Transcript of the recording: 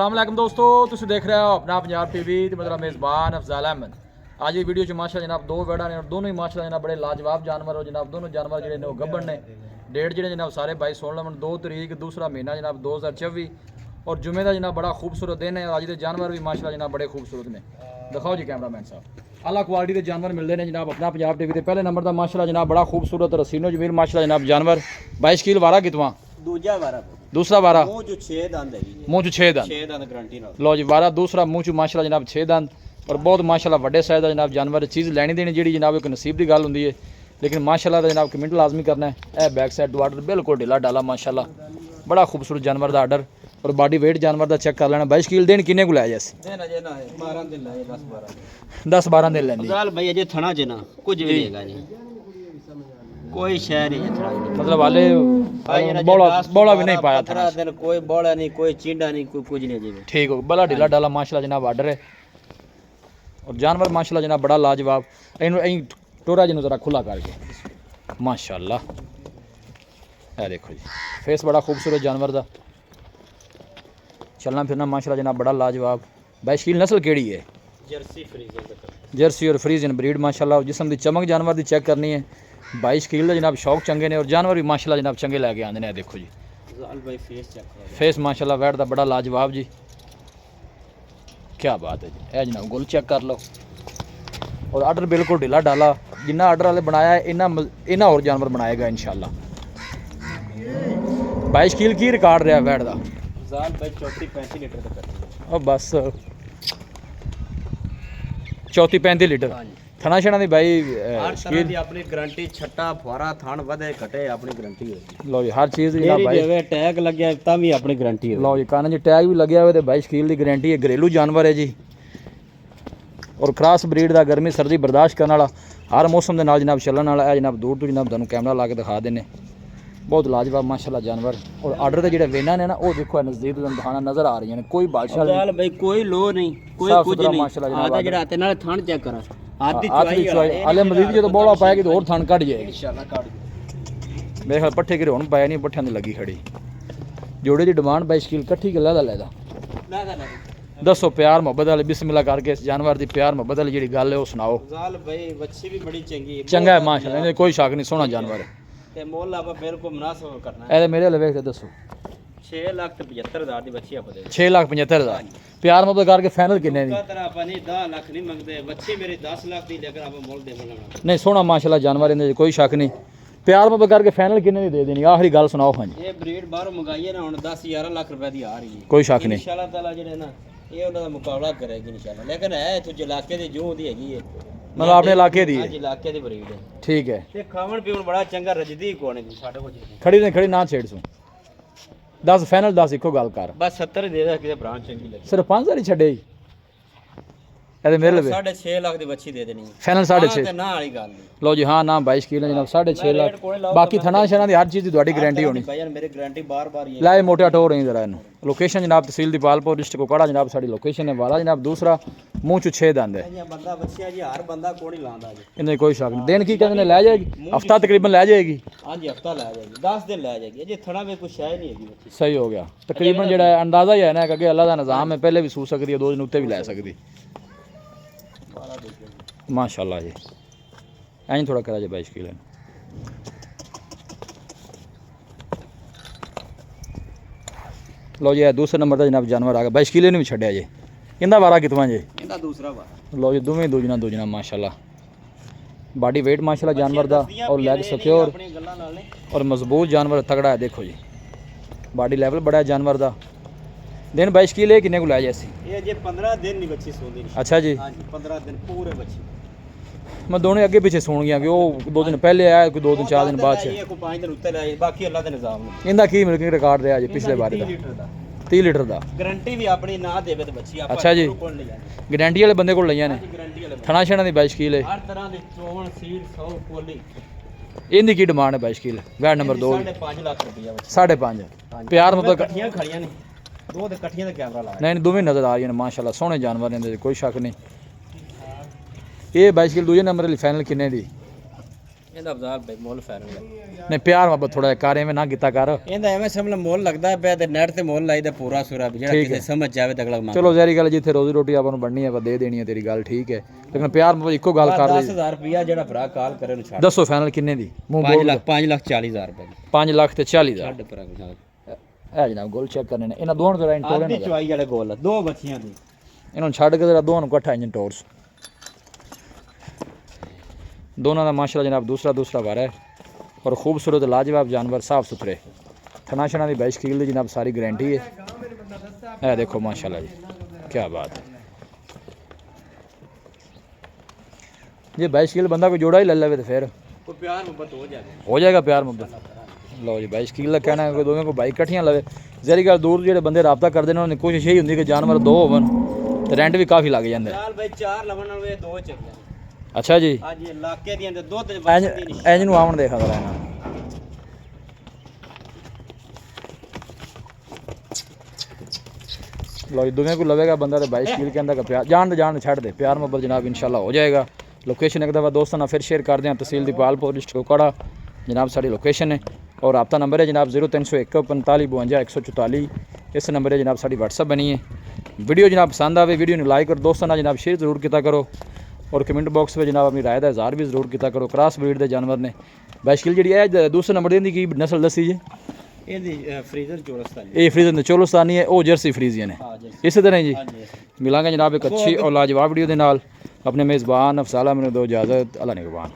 अस्सलामुअलैकुम दोस्तों, तुम देख रहे हो अपना पंजाब टीवी ते मेरा मेज़बान अफजाल अहमद। आज की वीडियो माशा जनाब दो वेड़ा ने और दोनों ही माशा जनाब बड़े लाजवाब जानवर हो जनाब। दोनों जानवर जो ने गब्बन ने डेट जो जनाब सारे भाई सुन लवन 2 तरीक दूसरा महीना जनाब 2024 और जुमे का जनाब बड़ा खूबसूरत दिन है। अज के जानवर भी माशा जनाब बड़े खूबसूरत ने। दिखाओ जी कैमरा मैन साहब, अला क्वालिटी के जानवर मिलते हैं जनाब अपना पंजाब टीवी के। पहले नंबर का माशा जनाब बड़ा खूबसूरत रसीनो जमील माशा जनाब जानवर 22 किलो वारा कितवा दूसरा वारा मुँह चो 6 दंद गारंटी लो जी वारा दूसरा मुँह चो माशाल्लाह जनाब 6 दंद और बहुत माशाल्लाह बड़े साइज का जनाब जानवर। चीज़ लैनी देनी जी जनाब एक नसीब की गल होंगी है, लेकिन माशाल्लाह जनाब कमेंट लाजमी करना है। यह बैक साइड तो आर्डर बिल्कुल ढिला डाला माशाल्लाह बड़ा खूबसूरत जानवर का आर्डर और बॉडी वेट जानवर का चेक कर लेना। 22 किलो दिन किन्ने को लाया जैसे 10-12 दिन लेंदी कोई शहर नहीं मतलब वाले बौला भी नहीं पाया था, कोई बौला नहीं, कोई चींडा नहीं, कोई कुछ नहीं जी। ठीक हो बड़ा ढीला डाला माशाल्लाह जनाब आर्डर है और जानवर माशाल्लाह जनाब बड़ा लाजवाब। इन टोरा जी जरा खुला करके माशाल्लाह है देखो जी फेस बड़ा खूबसूरत जानवर का चलना फिरना माशाल्लाह जनाब बड़ा लाजवाब। 22 किलो नस्ल केड़ी है? जर्सी और फ्रीजन ब्रीड माशाल्लाह। जिसम की चमक जानवर की चेक करनी है। 22 किलो जनाब शौक चंगे ने और जानवर भी माशाल्लाह जनाब चंगे लैके आते हैं। देखो जी फेस माशाल्लाह वैट का बड़ा लाजवाब जी, क्या बात है जी। यह जनाब गुल चेक कर लो और आर्डर बिल्कुल ढीला डाला। जिन्ना आर्डर वाले बनाया है इन्ना और जानवर बनाएगा इंशाल्लाह। 22 किलो की रिकॉर्ड रहा वैट का? 34-35 लीटर तक और बस 34-35 लीटर थना छना दी भाई अपनी गारंटी छट्टा फुआरा थान वधे घटे अपनी गारंटी होगी। लो जी हर चीज़ जनाब भाई टैग लग्या ता भी अपनी गारंटी है। लो जी कान जी टैग भी लग्या हुआ 22 किलो की गारंटी है। घरेलू जानवर है जी और क्रॉस ब्रीड का गर्मी सर्दी बर्दाश्त करने वाला हर मौसम के नाल जनाब चलने वाला है। जनाब दूर तो जनाब तुहानू कैमरा ला के दिखा देने बहुत लाजवाब माशाल्लाह जानवर। और आर्डर के जो वेना ने ना वो देखो नज़दीक दिखाना नज़र आ रही है। कोई बादशाह भाई कोई लो नहीं कोई कुछ नहीं माशाल्लाह जनाब आते नाल थान चेक करा हाले मजीद जो बौला पाएगी तो और थान कट जाएगी। मेरे ख्याल पट्ठे गिरे पाया नहीं, पट्ठियां की लगी खड़ी। जोड़े की डिमांड 22 किलो कट्ठी के लैदा दसो प्यार मुहब्बत वाले बिस्मिल्लाह करके इस जानवर की प्यार मुहब्बत वाली जी गल है वो सुनाओ। चंगा है माशाल्लाह कोई शक नहीं, सोहना जानवर है। मेरे वेख दसो 6,75,000 की बच्ची आपको 6,75,000 प्यार मुहब्बत करके फाइनल किन्ने दी? 10 लाख नहीं मंगते बच्ची मेरी 10 लाख दी लेकर आप मोल दे बोलना नहीं सोहना माशाल्लाह जानवर इनदे कोई शक नहीं। प्यार मुहब्बत करके फाइनल किन्ने दी दे देनी? आखिरी गल सुनाओ। हाँ जी ये ब्रीड बाहरों मंगाई है ना हुन 10-11 लाख रुपए दी आ रही है। कोई शक नहीं इंशाल्लाह ताला जेड़े ना ये उनका मुकाबला करेगी इंशाल्लाह। लेकिन है तुझे इलाके दी जो दी हैगी है मतलब अपने इलाके दी? हां जी इलाके दी ब्रीड है। ठीक है ते खावन पीवन बड़ा चंगा रजदी कोने दी साडे को खड़ी ने खड़ी ना छेड़ सू 10 फाइनल 10 इको गल कर बस 70 दे दे किसे ब्रांच चंगी लगी सिर्फ 5,000 ही छड़े ए मेरे लवे 6.5 लाख दी बच्ची दे देनी फाइनल 6.5 ना वाली गल नहीं। लो जी हाँ ना 22 किलो जनाब 6.5 लाख बाकी थना शना दी हर चीज़ की ਤੁਹਾਡੀ गारंटी होनी। भाई मेरी गारंटी बार-बार ये लाए मोटे टो रही जरा इन लोकेशन जनाब तहसील दीपालपुर डिस्ट्रिक्ट कोकड़ा जनाब साड़ी लोकेशन है वाला जनाब। दूसरा मुँह चो 6 दंद है। बंदा बच्चियां जी हर बंदा कोनी लांदा जी इन्हें कोई शक नहीं। दिन की कहते ले जाएगी हफ्ता तकरीबन ले जाएगी। हां जी हफ्ता ले जाएगी 10 दिन ले जाएगी जी थना में कुछ है नहीं है बच्ची। सही हो गया तकरीबन जो अंदाजा ही है ना कि अल्लाह का निज़ाम है पहले भी सू सकती है 2 दिन उत्ते भी लै सकती माशाल्लाह जी। ऐं थोड़ा करा जी 22 किलो लो जी दूसरे नंबर का जनाब जानवर आ गया 22 किलो नहीं भी छड़िया जी। इंदा बारा कितना जी? इंदा दूसरा बार लो जी दोवें दूजना माशाल्लाह बॉडी वेट माशाल्लाह जानवर का और लैग सिक्योर और मजबूत जानवर तगड़ा है। देखो जी बॉडी लेवल बड़ा है जानवर का। दिन 22 किलो किन्ने को लाया जैसे? ये जे 15 दिन नहीं बच्ची सोंदी। अच्छा जी हां जी 15 दिन पूरे बच्ची मैं दोनों अगे पीछे सुन गया कि वो 2 दिन पहले आया कोई 2 दिन 4 दिन बाद ये को 5 दिन उत्ते लाए बाकी अल्लाह दे निजाम ने। इंदा की मिल्किंग रिकॉर्ड रहा जी पिछले बार दा 30 लीटर दा गारंटी भी अपनी ना देवे ते बच्ची आप अच्छा जी गारंटी वाले बंदे को लईया ने गारंटी वाले थना छना दी 22 किलो हर तरह दे चोवन सीड 100 कोली इनकी की डिमांड है 22 किलो वैट नंबर 2 5.5 लाख रुपया 5.5 प्यार मतलब कट्ठियां खड़ियां ने दो ते कट्ठियां दा कैमरा ला नहीं दोवें नजर आ रही है माशाल्लाह सोहने जानवर ने कोई शक नहीं। ये 22 किलो दूजे नंबर वाली फाइनल किन्ने दी? ਇਹਦਾ ਅਫਜ਼ਾਲ ਭਾਈ ਮੁੱਲ ਫੈਰਨ ਨਹੀਂ ਪਿਆਰ ਮੁਹੱਬਤ ਥੋੜਾ ਕਰ ਐਵੇਂ ਨਾ ਕੀਤਾ ਕਰ ਇਹਦਾ ਐਵੇਂ ਸਮਝ ਮੁੱਲ ਲੱਗਦਾ ਪਿਆ ਤੇ ਨੈਟ ਤੇ ਮੁੱਲ ਲਾਈਦਾ ਪੂਰਾ ਸੂਰਾ ਵੀ ਜਿਹੜਾ ਕਿਸੇ ਸਮਝ ਜਾਵੇ ਤਾਂ ਅਗਲਾ ਮੰਗ ਚਲੋ ਜ਼ਹਿਰੀ ਗੱਲ ਜਿੱਥੇ ਰੋਜ਼ੀ ਰੋਟੀ ਆਪਾਂ ਨੂੰ ਬਣਨੀ ਹੈ ਆਪਾਂ ਦੇ ਦੇਣੀ ਹੈ ਤੇਰੀ ਗੱਲ ਠੀਕ ਹੈ ਲੇਕਿਨ ਪਿਆਰ ਮੁਹੱਬਤ ਇੱਕੋ ਗੱਲ ਕਰ ਦੇ 10000 ਰੁਪਿਆ ਜਿਹੜਾ ਭਰਾ ਕਾਲ ਕਰੇ ਨੂੰ ਛੱਡ ਦੱਸੋ ਫਾਈਨਲ ਕਿੰਨੇ ਦੀ ਮੂੰਹ 5,40,000 ਰੁਪਏ 5 ਲੱਖ ਤੇ 40 ਹਜ਼ਾਰ ਛੱਡ ਪਰਾਂ ਨਾਲ ਇਹ ਜਨਾਬ ਗੋਲ ਚੈੱਕ ਕਰਨੇ ਨੇ ਇਹਨਾਂ ਦੋਵਾਂ ਦਾ ਇੰਟੋਰ ਆਦੀ ਚੁਆਈ ਵਾਲੇ ਗੋਲ ਦੋ ਬੱਚੀਆਂ ਦੀ ਇਹਨਾਂ ਨੂੰ ਛੱਡ ਕੇ ਜਰਾ ਦੋਵਾਂ ਨੂੰ ਇਕੱਠਾ ਇੰਜਨ ਟੋਰਸ दोनों का माशाल्लाह जनाब दूसरा वार है और खूबसूरत लाजवाब जानवर साफ़ सुथरे थना शना की बाईश कील जनाब सारी गारंटी है देखो माशाल्लाह जी क्या बात है ये 22 कील बंदा कोई जोड़ा ही ले ले तो फिर प्यार मोहब्बत हो जाएगा प्यार मुहब्बत लो जी 22 कील का कहना है दोवें को बाइक कट्ठियां लवे जहरी गल दूर जो बंदे रबता करते हैं उन्होंने कोशिश यही होंगी कि जानवर दो होवन तो रेंट भी काफ़ी लग जाता है भाई 4 लवन वे दो चलते अच्छा जी हां जी इलाके दी अंदर दुध इंज नु आवन देखा जरा ना लो जी दोवें को लवेगा बंदा तो 22 कील के अंदर का प्यार जान छड़ दे प्यार मोहब्बत जनाब इंशाल्लाह हो जाएगा लोकेशन एक दफ़ा दोस्तों ना फिर शेयर कर दें तहसील दीपालपुर डिस्ट्रिक्ट कोकड़ा जनाब साड़ी लोकेशन है और रब्ता नंबर है जनाब 0301 45 52 144 इस नंबर है जनाब साड़ी व्हाट्सअप बनी है वीडियो जनाब पसंद आवे वीडियो ने लाइक और दोस्तों ना जनाब शेयर जरूर किया करो और कमेंट बॉक्स में जनाब अपनी राय का इजहार भी जरूर किया करो क्रॉस ब्रीड के जानवर ने बाइशकिल जी है दूसरे नंबर की नस्ल दसी जी फ्रीजर चोलस्तानी ये फ्रीजर चोलस्तानी है वो जर्सी फ्रीजियन है इस तरह जी मिलांगे जनाब एक अच्छी और लाजवाब वीडियो के नाल अपने मेज़बान अफसाला मैंने दो इजाज़त अल्लाह निगहबान।